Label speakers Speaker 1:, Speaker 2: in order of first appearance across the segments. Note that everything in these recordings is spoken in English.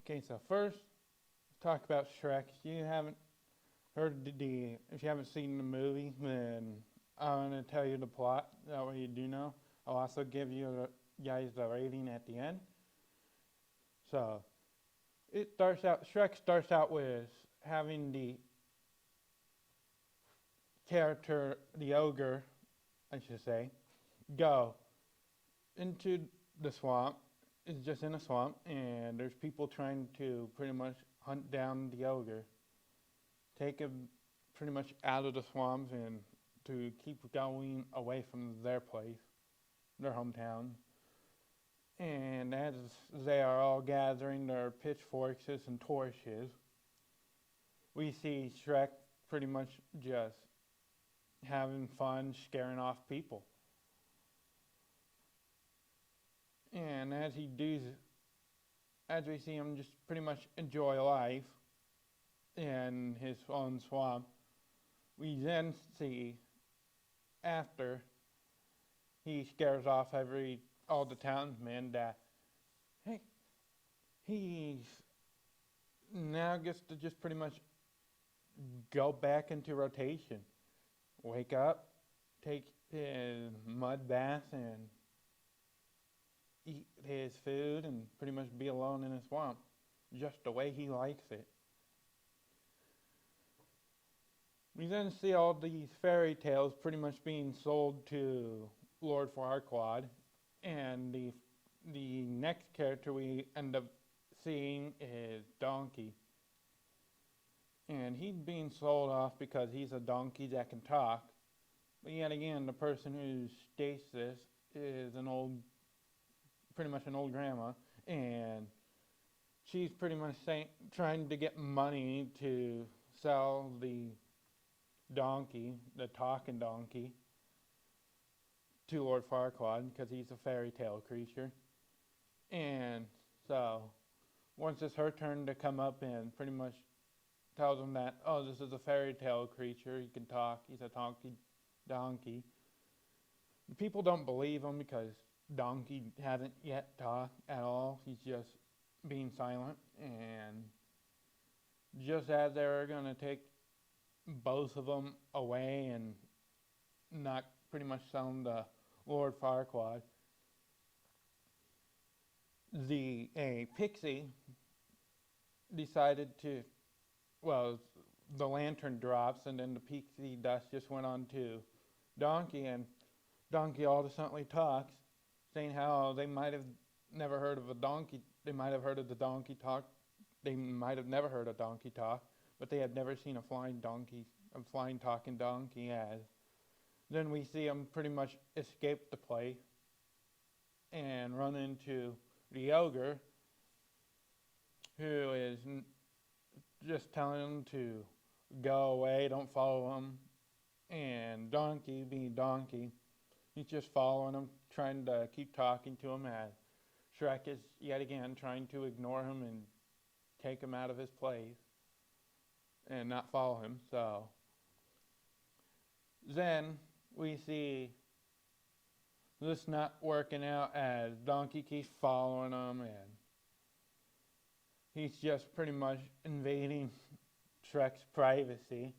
Speaker 1: Okay, so first, talk about Shrek. If you haven't if you haven't seen the movie, then I'm gonna tell you the plot. That way you do know. I'll also give you guys the rating at the end. So Shrek starts out with having the character, the ogre, I should say, go into the swamp. It's just in a swamp, and there's people trying to pretty much hunt down the ogre, take him pretty much out of the swamps, and to keep going away from their place, their hometown. And as they are all gathering their pitchforks and torches, we see Shrek pretty much just having fun scaring off people. And as we see him just pretty much enjoy life in his own swamp, we then see after he scares off all the townsmen that hey, he's now gets to just pretty much go back into rotation, wake up, take his mud bath, and eat his food and pretty much be alone in a swamp, just the way he likes it. We then see all these fairy tales pretty much being sold to Lord Farquaad, and the next character we end up seeing is Donkey. And he's being sold off because he's a donkey that can talk. But yet again, the person who states this is pretty much an old grandma, and she's pretty much trying to get money to sell the donkey, the talking donkey, to Lord Farquaad because he's a fairy tale creature. And so once it's her turn to come up and pretty much tells him that, oh, this is a fairy tale creature, he can talk, he's a talking donkey. People don't believe him because Donkey hasn't yet talked at all. He's just being silent. And just as they're going to take both of them away and not pretty much sell them to Lord Farquaad, a pixie decided to, well, the lantern drops and then the pixie dust just went on to Donkey, and Donkey all of a sudden talks, saying how they might have never heard of a donkey. They might have heard of the donkey talk. They might have never heard a donkey talk, but they had never seen a flying talking donkey. As then we see him pretty much escape the place and run into the ogre, who is just telling him to go away, don't follow him. And Donkey, being Donkey, he's just following him, trying to keep talking to him, as Shrek is yet again trying to ignore him and take him out of his place and not follow him. So then we see this not working out as Donkey keeps following him, and he's just pretty much invading Shrek's privacy.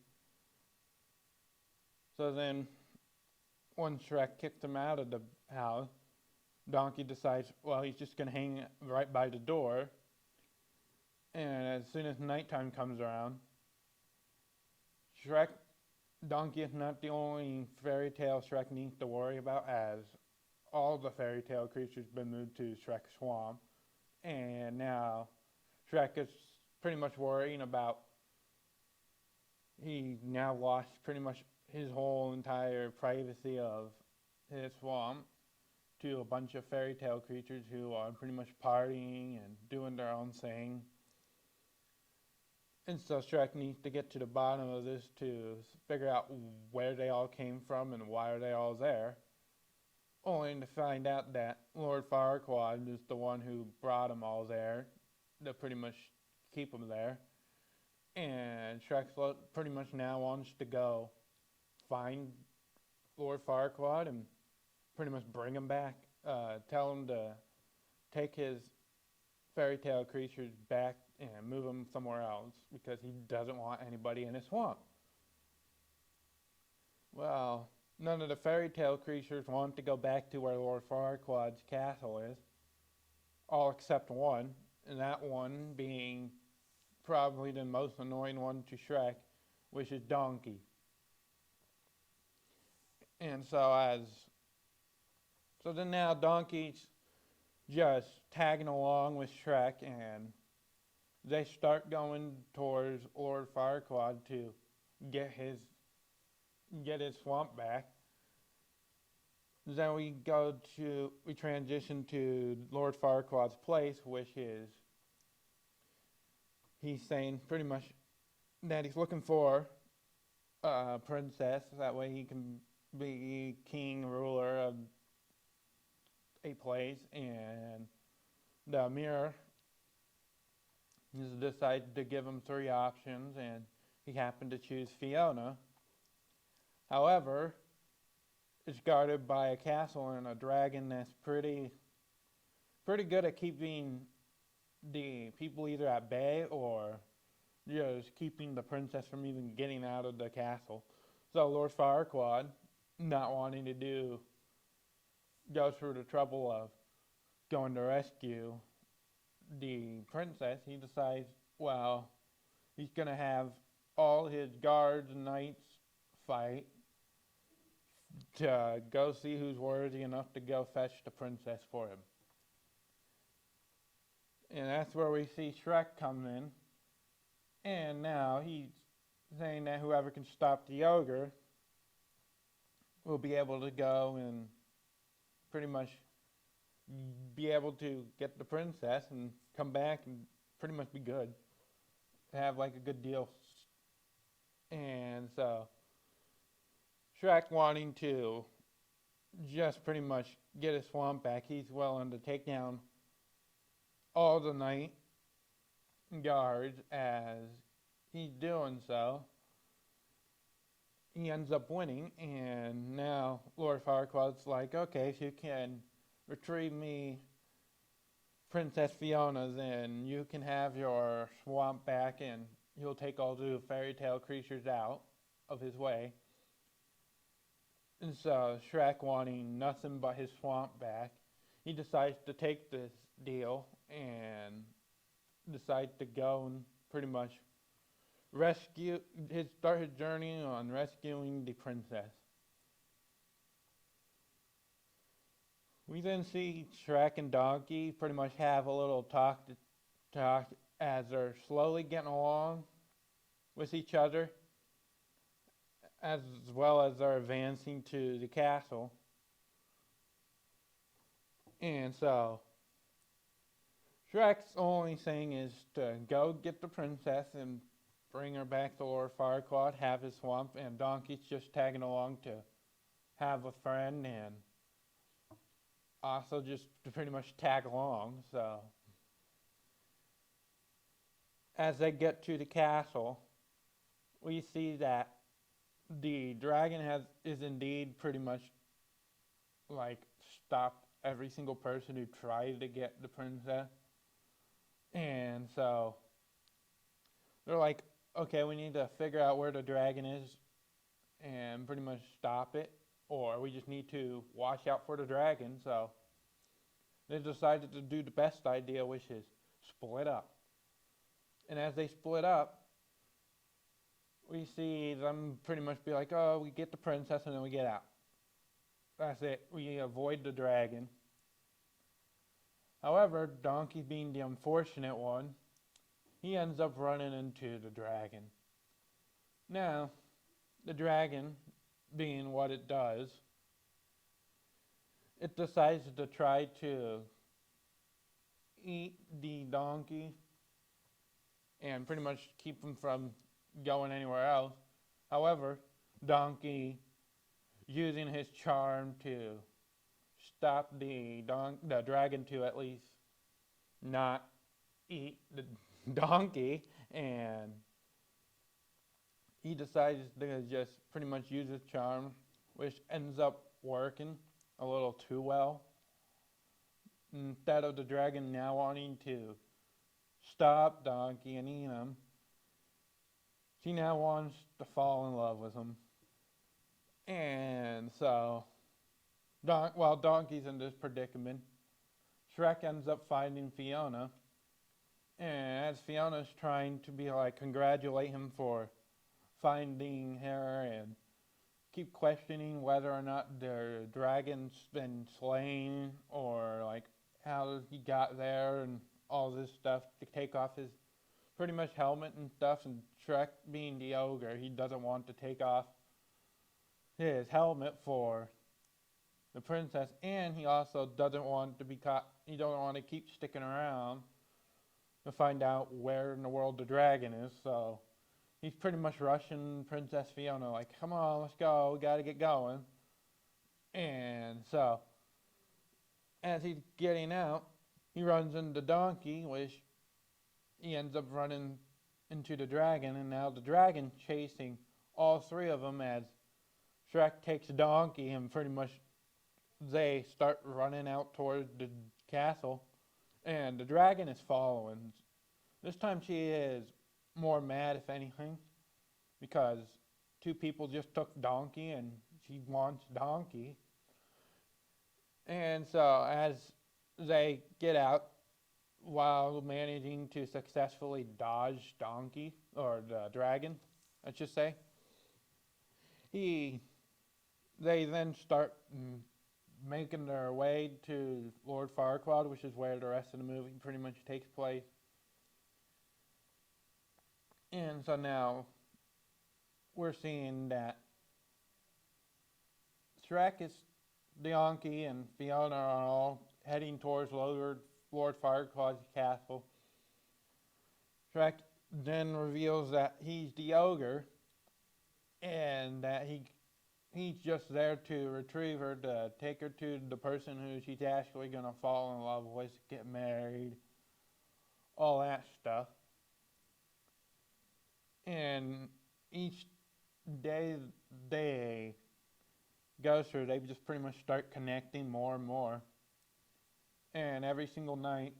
Speaker 1: So then when Shrek kicked him out of the house, Donkey decides, well, he's just going to hang right by the door. And as soon as nighttime comes around, Donkey is not the only fairy tale Shrek needs to worry about, as all the fairy tale creatures have been moved to Shrek's swamp. And now Shrek is pretty much worrying about, he now lost pretty much his whole entire privacy of his swamp to a bunch of fairy tale creatures who are pretty much partying and doing their own thing. And so Shrek needs to get to the bottom of this to figure out where they all came from and why are they all there. Only to find out that Lord Farquaad is the one who brought them all there to pretty much keep them there. And Shrek pretty much now wants to go find Lord Farquaad and pretty much bring him back. Tell him to take his fairy tale creatures back and move them somewhere else because he doesn't want anybody in his swamp. Well, none of the fairy tale creatures want to go back to where Lord Farquaad's castle is, all except one, and that one being probably the most annoying one to Shrek, which is Donkey. And so then now Donkey's just tagging along with Shrek, and they start going towards Lord Farquaad to get his swamp back. Then we transition to Lord Farquaad's place, which is, he's saying pretty much that he's looking for a princess, that way he can be king, ruler of a place, and the mirror has decided to give him 3 options, and he happened to choose Fiona. However, it's guarded by a castle and a dragon that's pretty good at keeping the people either at bay or just keeping the princess from even getting out of the castle. So Lord Farquaad, not wanting to go through the trouble of going to rescue the princess, he decides, well, he's going to have all his guards and knights fight to go see who's worthy enough to go fetch the princess for him. And that's where we see Shrek come in. And now he's saying that whoever can stop the ogre will be able to go and pretty much be able to get the princess and come back and pretty much be good. Have like a good deal. And so Shrek, wanting to just pretty much get his swamp back, he's willing to take down all the night guards. As he's doing so, he ends up winning, and now Lord Farquaad's like, okay, if you can retrieve me Princess Fiona, then you can have your swamp back, and he'll take all the fairy tale creatures out of his way. And so Shrek, wanting nothing but his swamp back, he decides to take this deal and decides to go and pretty much start his journey on rescuing the princess. We then see Shrek and Donkey pretty much have a little talk as they're slowly getting along with each other, as well as they're advancing to the castle. And so Shrek's only thing is to go get the princess and bring her back to Lord Farquaad, have his swamp, and Donkey's just tagging along to have a friend and also just to pretty much tag along. So as they get to the castle, we see that the dragon is indeed pretty much like stopped every single person who tried to get the princess. And so they're like, okay, we need to figure out where the dragon is and pretty much stop it, or we just need to watch out for the dragon. So they decided to do the best idea, which is split up. And as they split up, we see them pretty much be like, oh, we get the princess and then we get out. That's it. We avoid the dragon. However, Donkey, being the unfortunate one, he ends up running into the dragon. Now, the dragon, being what it does, it decides to try to eat the donkey and pretty much keep him from going anywhere else. However, Donkey, using his charm to stop the dragon to at least not eat the donkey, and he decides to just pretty much use his charm, which ends up working a little too well. Instead of the dragon now wanting to stop Donkey and eat him, she now wants to fall in love with him. And so, while Donkey's in this predicament, Shrek ends up finding Fiona. And as Fiona's trying to be like, congratulate him for finding her and keep questioning whether or not the dragon's been slain or like how he got there and all this stuff to take off his pretty much helmet and stuff. And Shrek, being the ogre, he doesn't want to take off his helmet for the princess, and he also doesn't want to be caught. He doesn't want to keep sticking around to find out where in the world the dragon is. So he's pretty much rushing Princess Fiona, like, come on, let's go, we gotta get going. And so, as he's getting out, he runs into Donkey, which he ends up running into the dragon, and now the dragon chasing all three of them as Shrek takes Donkey, and pretty much they start running out towards the castle, and the dragon is following. This time she is more mad, if anything, because two people just took Donkey and she wants Donkey. And so as they get out, while managing to successfully dodge Donkey, or the dragon, I should say, they then start making their way to Lord Farquaad, which is where the rest of the movie pretty much takes place. And so now we're seeing that Shrek is Donkey and Fiona are all heading towards Lord Farquaad's castle. Shrek then reveals that he's the ogre and that he's just there to retrieve her, to take her to the person who she's actually going to fall in love with, get married, all that stuff. And each day they go through, they just pretty much start connecting more and more. And every single night,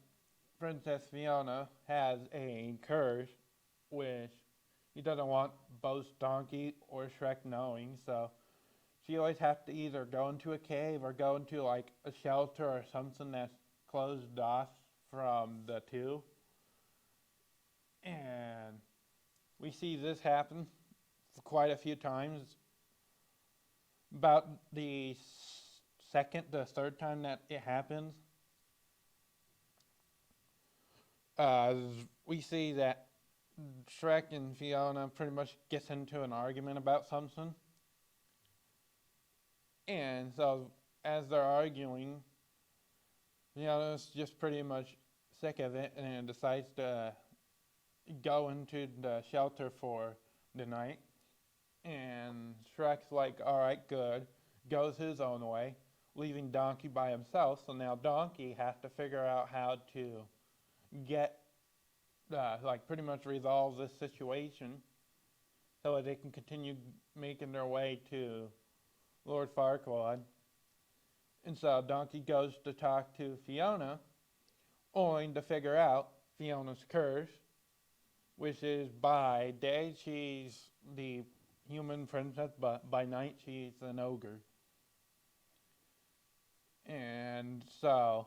Speaker 1: Princess Fiona has a curse, which he doesn't want both Donkey or Shrek knowing, so she always has to either go into a cave or go into like a shelter or something that's closed off from the two. And we see this happen quite a few times. About the third time that it happens, we see that Shrek and Fiona pretty much gets into an argument about something. And so as they're arguing, Fiona's just pretty much sick of it and decides to go into the shelter for the night. And Shrek's like, alright, good. Goes his own way, leaving Donkey by himself. So now Donkey has to figure out how to get, pretty much resolve this situation so that they can continue making their way to Lord Farquaad. And so Donkey goes to talk to Fiona, only to figure out Fiona's curse, which is by day she's the human princess, but by night she's an ogre. And so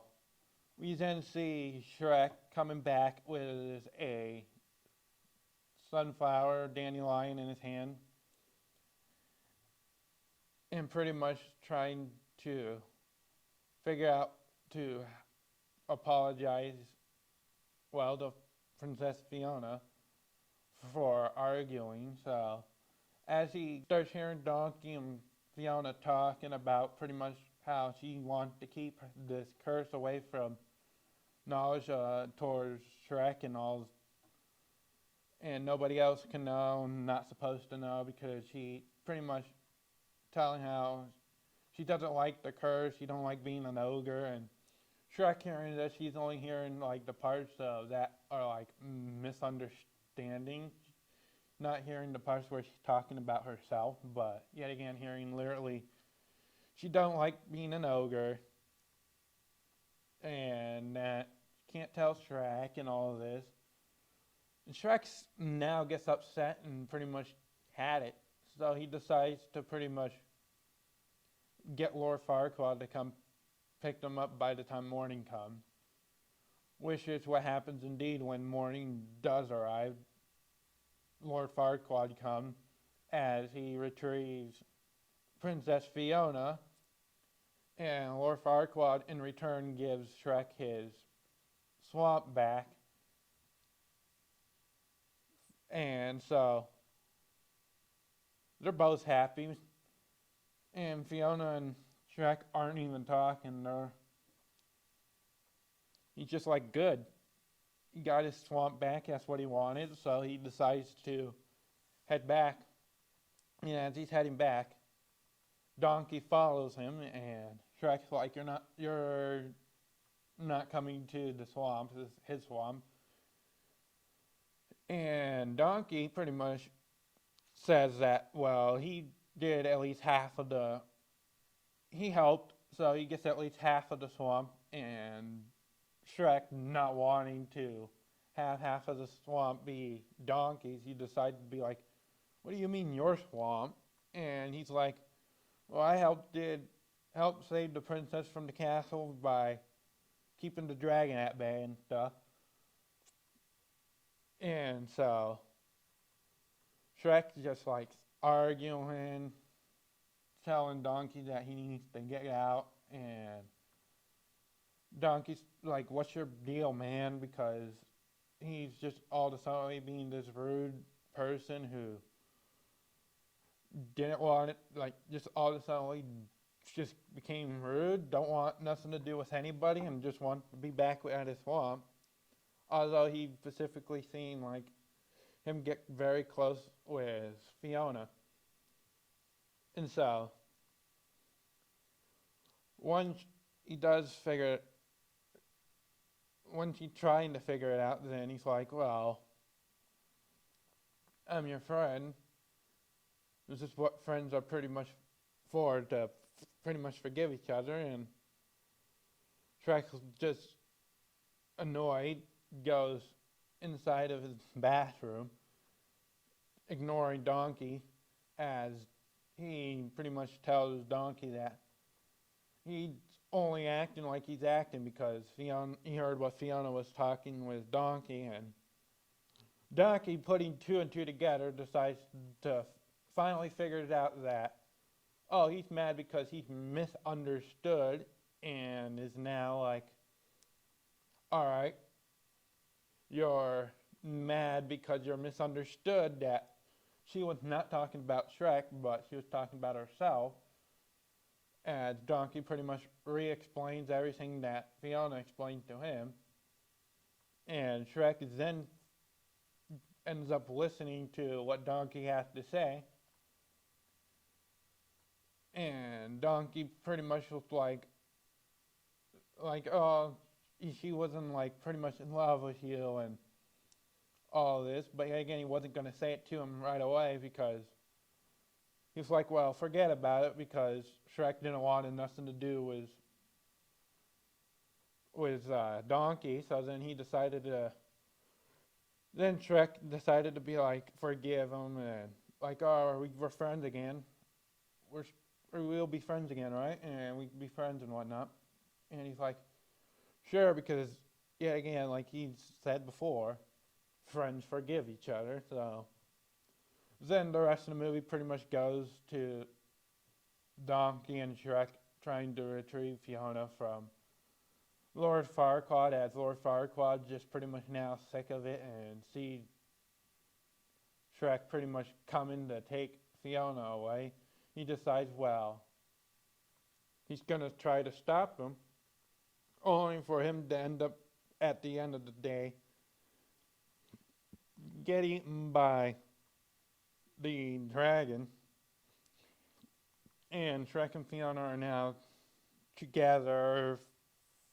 Speaker 1: we then see Shrek coming back with a sunflower dandelion in his hand and pretty much trying to figure out to apologize, to Princess Fiona for arguing. So as he starts hearing Donkey and Fiona talking about pretty much how she wants to keep this curse away from knowledge towards Shrek and all, and nobody else can know, not supposed to know, because she pretty much telling how she doesn't like the curse, she don't like being an ogre, and Shrek hearing that she's only hearing like the parts of that are like misunderstanding. not hearing the parts where she's talking about herself, but yet again hearing literally she don't like being an ogre and that she can't tell Shrek and all of this. And Shrek now gets upset and pretty much had it. So he decides to pretty much get Lord Farquaad to come pick them up by the time morning comes. Which is what happens indeed when morning does arrive. Lord Farquaad comes as he retrieves Princess Fiona, and Lord Farquaad in return gives Shrek his swamp back. And so they're both happy. And Fiona and Shrek aren't even talking. He's just like, good. He got his swamp back. That's what he wanted. So he decides to head back. And as he's heading back, Donkey follows him, and Shrek's like, you're not coming to the swamp, his swamp. And Donkey pretty much says that, well, he did at least he helped, so he gets at least half of the swamp, and Shrek, not wanting to have half of the swamp be Donkey's, he decided to be like, what do you mean your swamp? And he's like, well, I helped save the princess from the castle by keeping the dragon at bay and stuff. And so Shrek's just like arguing, telling Donkey that he needs to get out, and Donkey's like, what's your deal, man? Because he's just all of a sudden being this rude person who didn't want it, like, just all of a sudden just became rude, don't want nothing to do with anybody, and just want to be back at his swamp. Although he specifically seen, like, him get very close with Fiona. And so, once he's trying to figure it out, then he's like, well, I'm your friend. This is what friends are pretty much for, to pretty much forgive each other. And Shrek's just annoyed, goes inside of his bathroom, ignoring Donkey, as he pretty much tells Donkey that he's only acting like he's acting because he heard what Fiona was talking with Donkey, and Donkey, putting two and two together, decides to finally figure it out that, oh, he's mad because he's misunderstood, and is now like, alright, you're mad because you're misunderstood that she was not talking about Shrek, but she was talking about herself. As Donkey pretty much re-explains everything that Fiona explained to him. And Shrek then ends up listening to what Donkey has to say. And Donkey pretty much was like, oh, she wasn't like pretty much in love with you and all this. But again, he wasn't going to say it to him right away because he's like, well, forget about it, because Shrek didn't want nothing to do with Donkey. So then then Shrek decided to be like, forgive him, and like, oh, we're friends again. We'll be friends again, right? And we can be friends and whatnot. And he's like, sure, because, yeah, again, like he said before, friends forgive each other. So then the rest of the movie pretty much goes to Donkey and Shrek trying to retrieve Fiona from Lord Farquaad, as Lord Farquaad just pretty much now sick of it and see Shrek pretty much coming to take Fiona away. He decides, well, he's going to try to stop him, only for him to end up, at the end of the day, get eaten by the dragon. And Shrek and Fiona are now together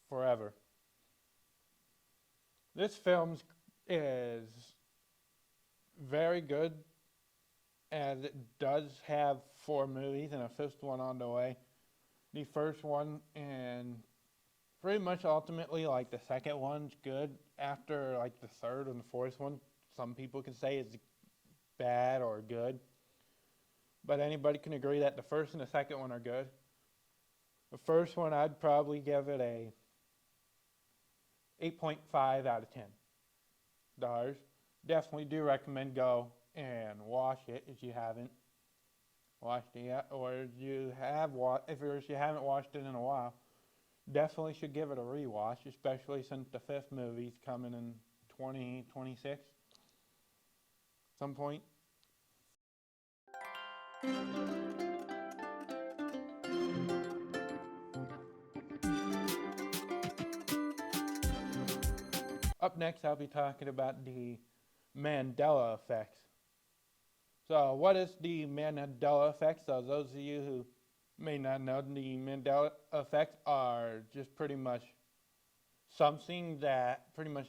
Speaker 1: forever. This film is very good. as it does have 4 movies and a fifth one on the way. The first one and pretty much ultimately like the second one's good. After like the third and the fourth one, some people can say it's bad or good. But anybody can agree that the first and the second one are good. The first one, I'd probably give it a 8.5 out of 10 stars. Definitely do recommend go and watch it if you haven't watched it yet, or if you haven't watched it in a while. Definitely should give it a rewatch, especially since the fifth movie's coming in 2026 some point. Up next, I'll be talking about the Mandela effects. So, what is the Mandela effect? So, those of you who may not know, the Mandela effects are just pretty much something that pretty much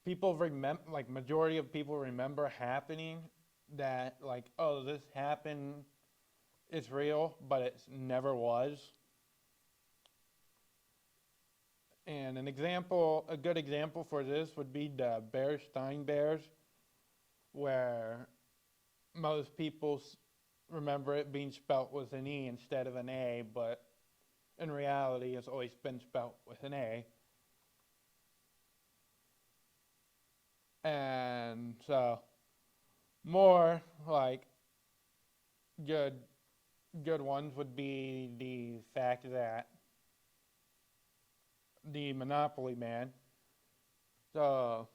Speaker 1: people remember, like majority of people remember happening, that like, oh, this happened, it's real, but it never was. And a good example for this would be the Bear-Stein Bears, where most people remember it being spelt with an E instead of an A, but in reality it's always been spelt with an A. And so more like good ones would be the fact that the Monopoly Man. So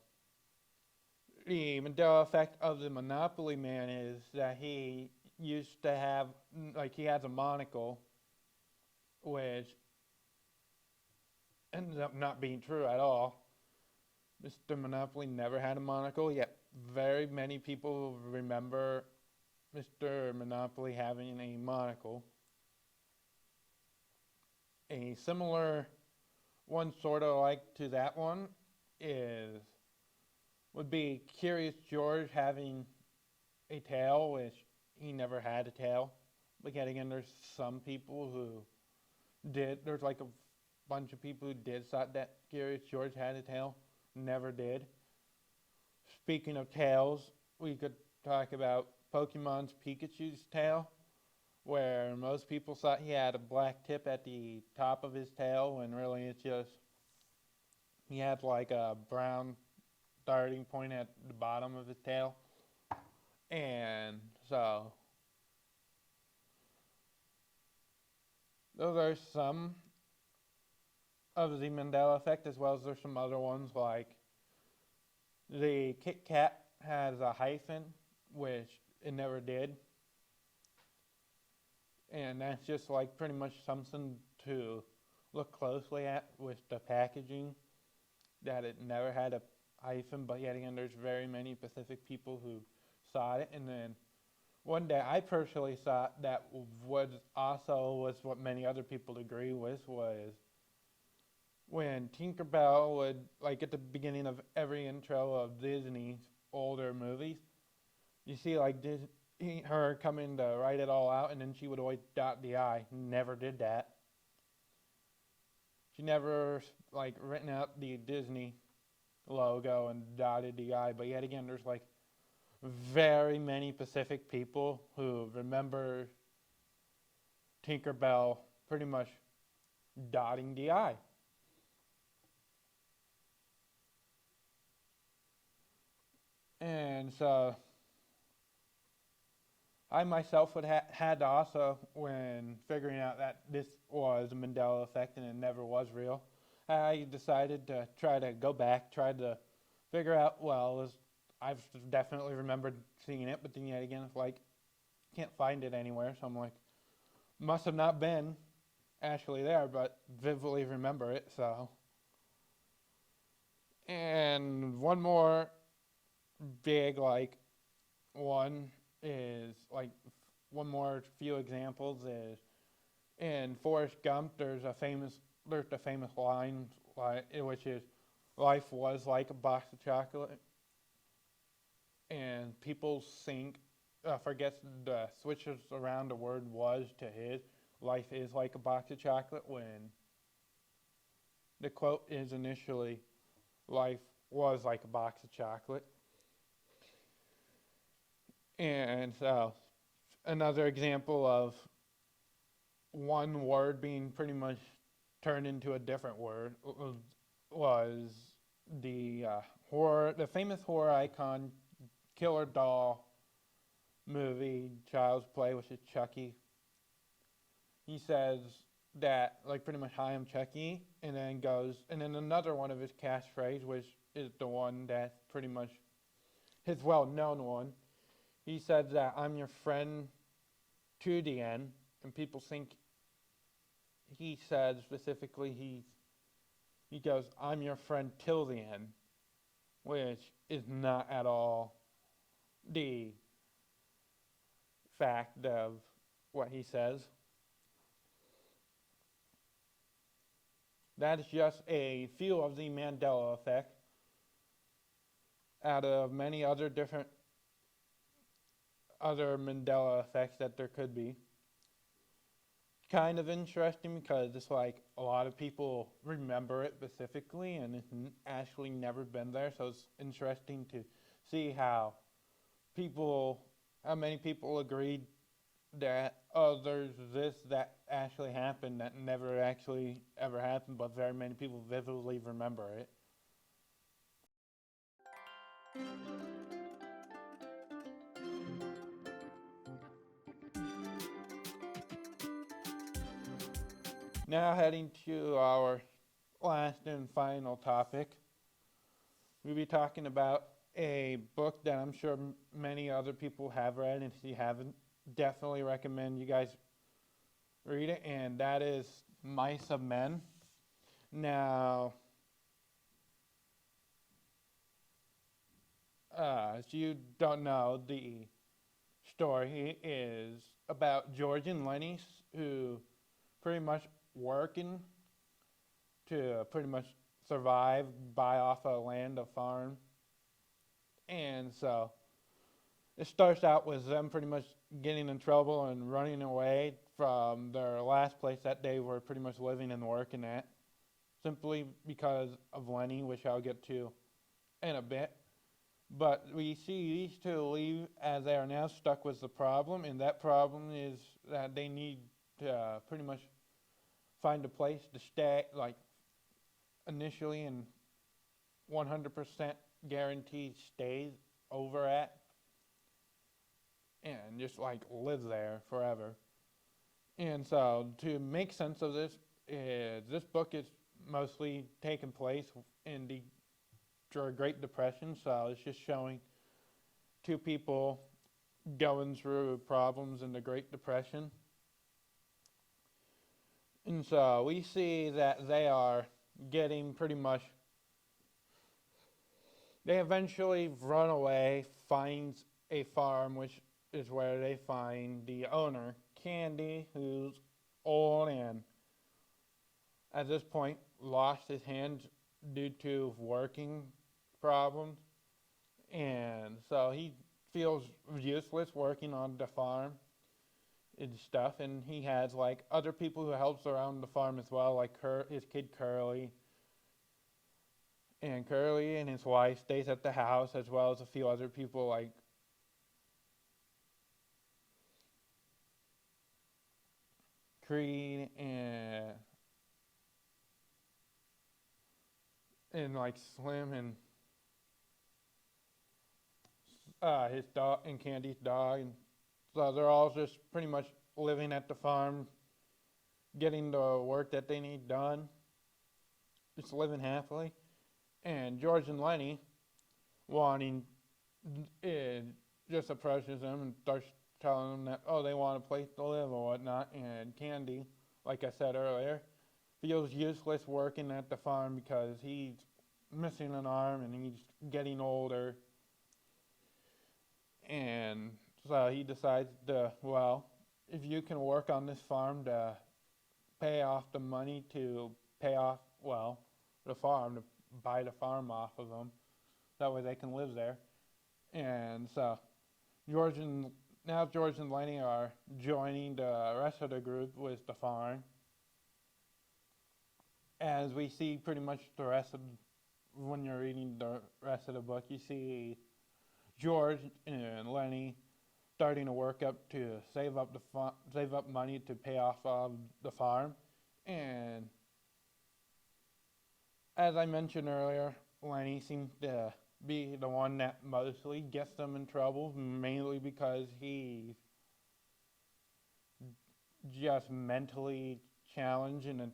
Speaker 1: the Mandela effect of the Monopoly Man is that he used to have, like, he has a monocle, which ends up not being true at all. Mr. Monopoly never had a monocle, yet very many people remember Mr. Monopoly having a monocle. A similar one, sort of like to that one, would be Curious George having a tail, which he never had a tail. But yet again, there's some people who did. There's like a bunch of people who did thought that Curious George had a tail, never did. Speaking of tails, we could talk about Pokemon's Pikachu's tail, where most people thought he had a black tip at the top of his tail, when really it's just he had like a brown starting point at the bottom of his tail. And so those are some of the Mandela effect, as well as there's some other ones, like the Kit Kat has a hyphen, which it never did. And that's just like pretty much something to look closely at with the packaging, that it never had a hyphen, but yet again there's very many Pacific people who saw it. And then one day I personally thought that was what many other people agree with, was when Tinkerbell would, like at the beginning of every intro of Disney's older movies, you see like her coming to write it all out, and then she would always dot the I. Never did that. She never like written out the Disney logo and dotted the I. But yet again, there's like very many Pacific people who remember Tinkerbell pretty much dotting the I. And so I myself had to also, when figuring out that this was a Mandela effect and it never was real, I decided to try to go back, try to figure out, well, I've definitely remembered seeing it, but then yet again, it's like, can't find it anywhere, so I'm like, must have not been actually there, but vividly remember it, so. And one more big, like, one is, like, one more few examples is, in Forrest Gump, there's the famous line, which is, life was like a box of chocolate. And people think forgets the switches around the word was to his. Life is like a box of chocolate when the quote is initially life was like a box of chocolate. And so another example of one word being pretty much turned into a different word was the famous horror icon killer doll movie Child's Play, which is Chucky. He says that like pretty much hi, I'm Chucky, and then another one of his catchphrase, which is the one that's pretty much his well-known one. He says that I'm your friend to the end, and people think he said specifically he goes, I'm your friend till the end, which is not at all the fact of what he says. That is just a few of the Mandela effect out of many other different other Mandela effects that there could be. Kind of interesting because it's like a lot of people remember it specifically and it's actually never been there, so it's interesting to see how many people agreed that there's this that actually happened that never actually ever happened, but very many people vividly remember it. Now heading to our last and final topic, we'll be talking about a book that I'm sure many other people have read, and if you haven't, definitely recommend you guys read it, and that is Mice of Men. Now, if you don't know, the story is about George and Lenny, who pretty much working to pretty much survive, buy off a land, a farm. And so it starts out with them pretty much getting in trouble and running away from their last place that they were pretty much living and working at, simply because of Lenny, which I'll get to in a bit. But we see these two leave as they are now stuck with the problem, and that problem is that they need to pretty much find a place to stay, like initially, and 100% guaranteed stay over at, and just like live there forever. And so to make sense of this, this book is mostly taking place in the Great Depression, so it's just showing two people going through problems in the Great Depression. And so we see that they are getting pretty much, they eventually run away, find a farm, which is where they find the owner, Candy, who's old and at this point lost his hands due to working problems. And so he feels useless working on the farm and stuff, and he has like other people who helps around the farm as well, like his kid Curly. And Curly and his wife stays at the house, as well as a few other people like Creed and like Slim and his dog and Candy's dog, and so they're all just pretty much living at the farm, getting the work that they need done, just living happily. And George and Lenny, wanting, just approaches them and starts telling them that, oh, they want a place to live or whatnot. And Candy, like I said earlier, feels useless working at the farm because he's missing an arm and he's getting older. And so he decides well, if you can work on this farm to pay off the money to pay off, the farm, to buy the farm off of them, that way they can live there. And so George and now George and Lenny are joining the rest of the group with the farm. As we see pretty much the rest of, when you're reading the rest of the book, you see George and Lenny starting to work up to save up money to pay off the farm. And as I mentioned earlier, Lenny seems to be the one that mostly gets them in trouble, mainly because he's just mentally challenged in a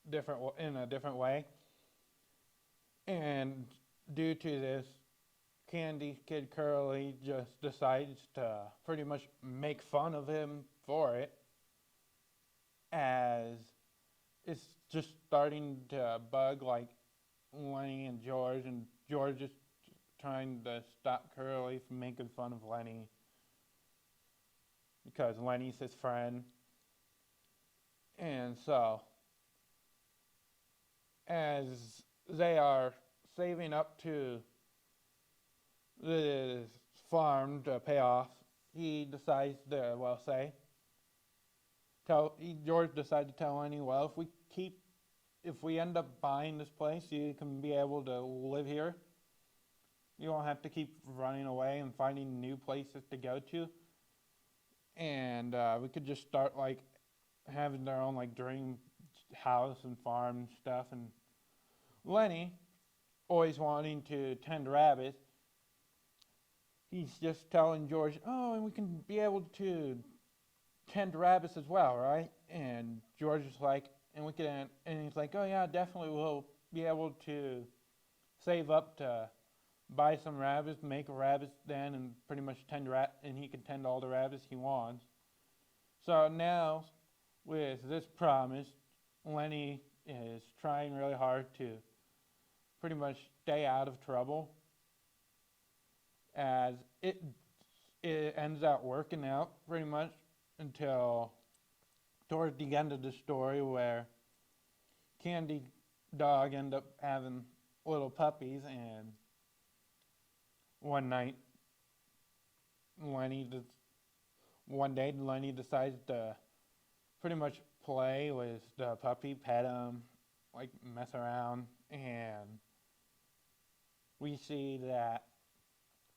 Speaker 1: different way. And due to this, Candy's kid Curly just decides to pretty much make fun of him for it, as it's just starting to bug like Lenny and George is trying to stop Curly from making fun of Lenny because Lenny's his friend. And so, as they are saving up to the farm to pay off, he decides to, George decided to tell Lenny, well, if we end up buying this place, you can be able to live here. You won't have to keep running away and finding new places to go to. And we could just start like having their own like dream house and farm and stuff. And Lenny, always wanting to tend rabbits, he's just telling George, oh, and we can be able to tend rabbits as well, right? And George is like, and he's like, oh yeah, definitely we'll be able to save up to buy some rabbits, make a rabbit's den, and pretty much and he can tend all the rabbits he wants. So now, with this promise, Lenny is trying really hard to pretty much stay out of trouble, as it ends up working out pretty much until towards the end of the story, where Candy Dog end up having little puppies, and one day Lenny decides to pretty much play with the puppy, pet him, like mess around, and we see that,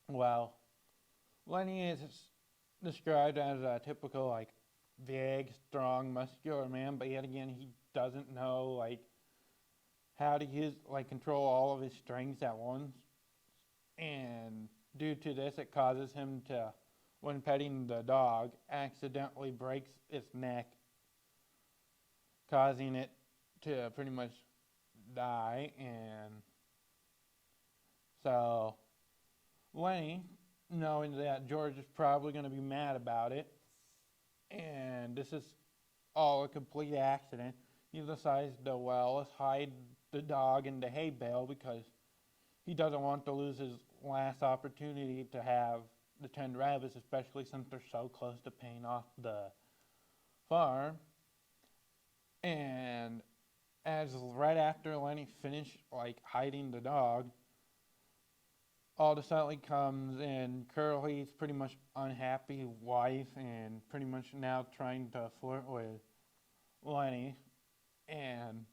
Speaker 1: well, Lenny is described as a typical like big, strong, muscular man, but yet again he doesn't know like how to control all of his strengths at once. And due to this, it causes him to, when petting the dog, accidentally breaks its neck, causing it to pretty much die. And so Lenny, knowing that George is probably going to be mad about it, and this is all a complete accident, he decides to, let's hide the dog in the hay bale, because he doesn't want to lose his last opportunity to have the 10 rabbits, especially since they're so close to paying off the farm. And as right after Lenny finished hiding the dog, all of a sudden comes in Curly's pretty much unhappy wife, and pretty much now trying to flirt with Lenny. And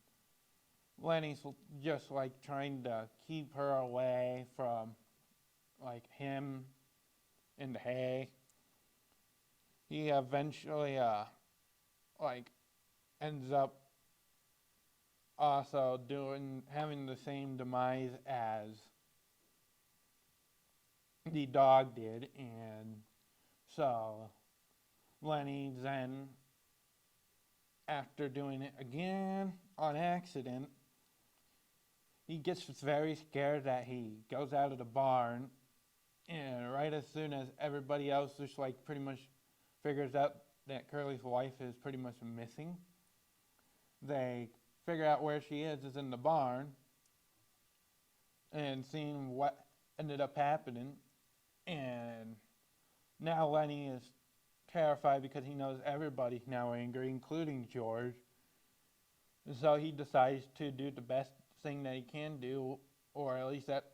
Speaker 1: Lenny's just trying to keep her away from him in the hay. He eventually ends up also having the same demise as the dog did. And so Lenny then, after doing it again on accident, he gets very scared that he goes out of the barn, and right as soon as everybody else just pretty much figures out that Curly's wife is pretty much missing, they figure out where she is in the barn, and seeing what ended up happening. And now Lenny is terrified because he knows everybody's now angry, including George. So he decides to do the best thing that he can do, or at least that's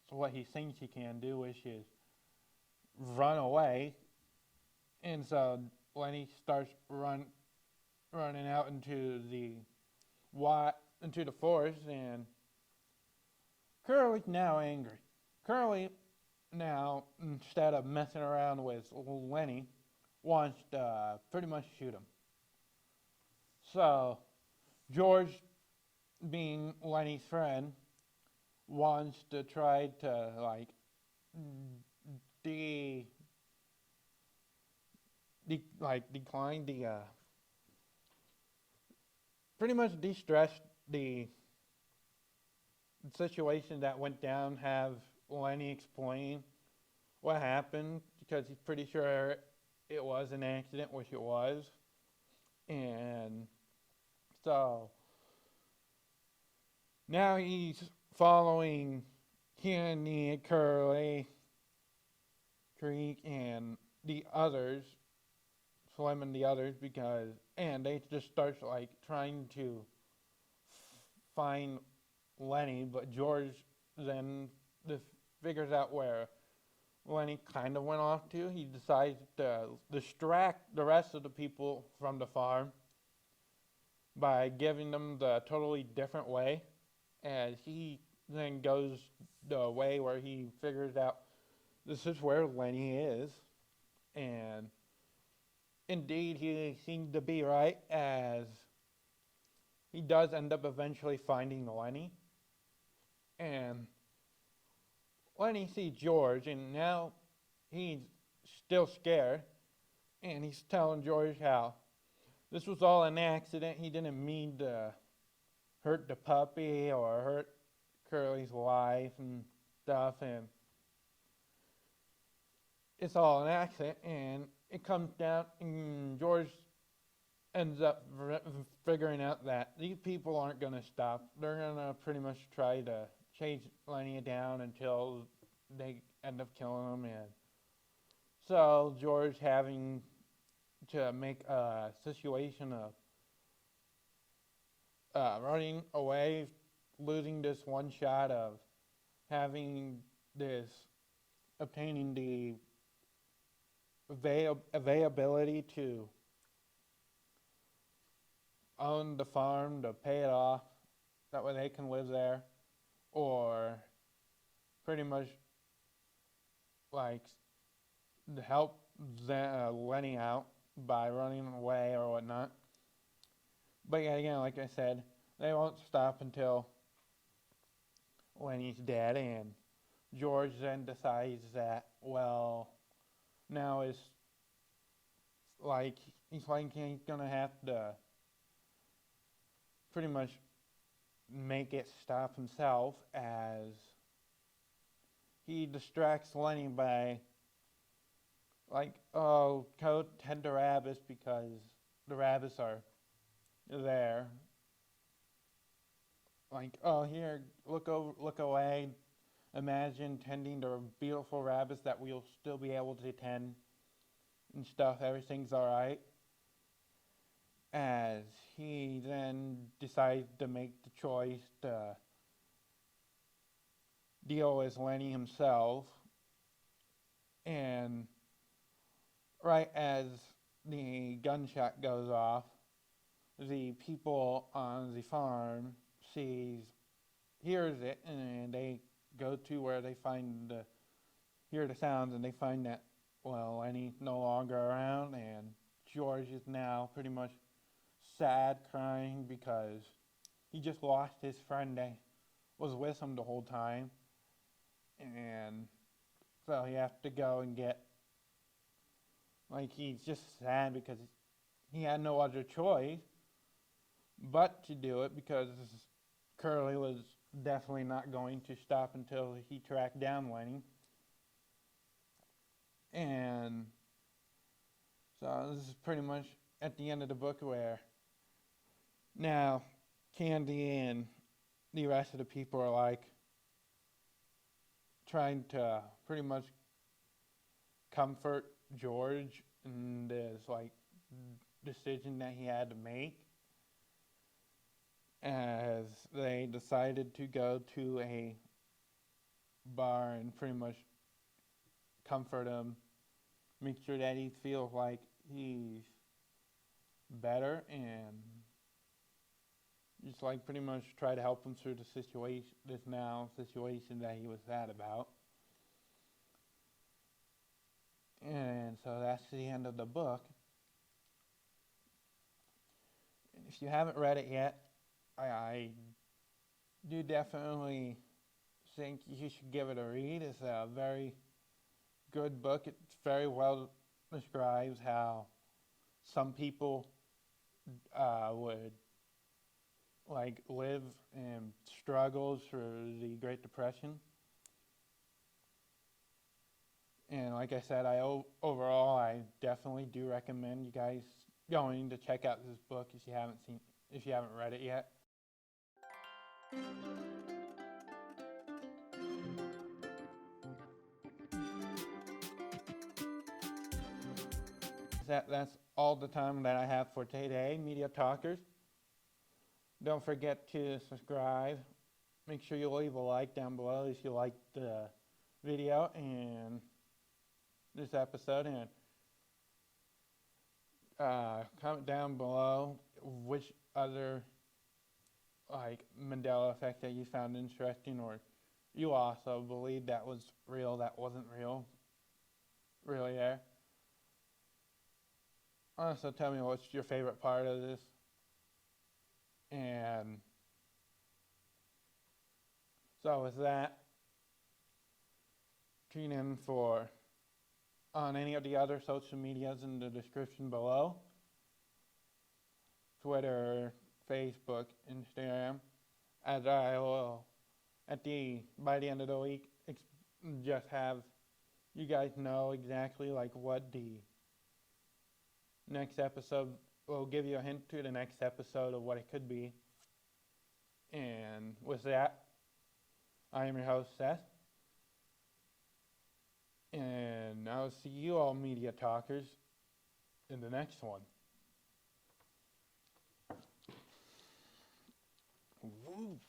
Speaker 1: what he thinks he can do, which is run away. And so Lenny starts running out into the forest, and Curly's now angry. Curly now, instead of messing around with Lenny, wants to pretty much shoot him. So George, being Lenny's friend, wants to try to like de, decline the pretty much de-stress the situation that went down. Have Lenny explain what happened, because he's pretty sure it was an accident, which it was. And so now he's following Candy, Curly, Creek, and the others, Slim and the others, and they just start like trying to find Lenny, but George then figures out where Lenny kind of went off to. He decides to distract the rest of the people from the farm by giving them the totally different way, as he then goes the way where he figures out this is where Lenny is. And indeed, he seems to be right, as he does end up eventually finding Lenny. And Lenny sees George, and now he's still scared, and he's telling George how this was all an accident. He didn't mean to hurt the puppy or hurt Curly's life and stuff, and it's all an accident. And it comes down, and George ends up figuring out that these people aren't going to stop. They're going to pretty much try to chase Lenny down until they end up killing him. And so George, having to make a situation of running away, losing this one shot of obtaining the availability to own the farm, to pay it off, that way they can live there, or pretty much like to help Lenny out by running away or whatnot. But yeah, again, like I said, they won't stop until Lenny's dead, and George then decides that, well, now he's he's gonna have to pretty much make it stop himself, as he distracts Lenny by go tend to rabbits, because the rabbits are there. Here, look away. Imagine tending to beautiful rabbits that we'll still be able to tend and stuff. Everything's alright. As he then decides to make the choice to deal with Lenny himself. And right as the gunshot goes off, the people on the farm hears it, and they go to where they hear the sounds, and they find that, well, Lenny's no longer around, and George is now pretty much sad, crying, because he just lost his friend that was with him the whole time. And so he has to go and he's just sad because he had no other choice but to do it, because Curly was definitely not going to stop until he tracked down Lenny. And so this is pretty much at the end of the book, where now Candy and the rest of the people are trying to pretty much comfort George in this decision that he had to make, as they decided to go to a bar and pretty much comfort him, make sure that he feels like he's better, and just like pretty much try to help him through the situation that he was sad about. And so that's the end of the book. And if you haven't read it yet, I do definitely think you should give it a read. It's a very good book. It very well describes how some people would like live in struggles through the Great Depression. And like I said, overall I definitely do recommend you guys going to check out this book if you haven't read it yet. That's all the time that I have for today, Media Talkers. Don't forget to subscribe. Make sure you leave a like down below if you liked the video and this episode, and comment down below which other like Mandela effect that you found interesting, or you also believe that was real, that wasn't really there. Also, tell me what's your favorite part of this, and so with that, tune in on any of the other social medias in the description below. Twitter, Facebook, Instagram, as I will by the end of the week just have you guys know exactly like what the next episode will give you a hint to the next episode of what it could be. And with that, I am your host, Seth. And I'll see you all Media Talkers in the next one. Woo.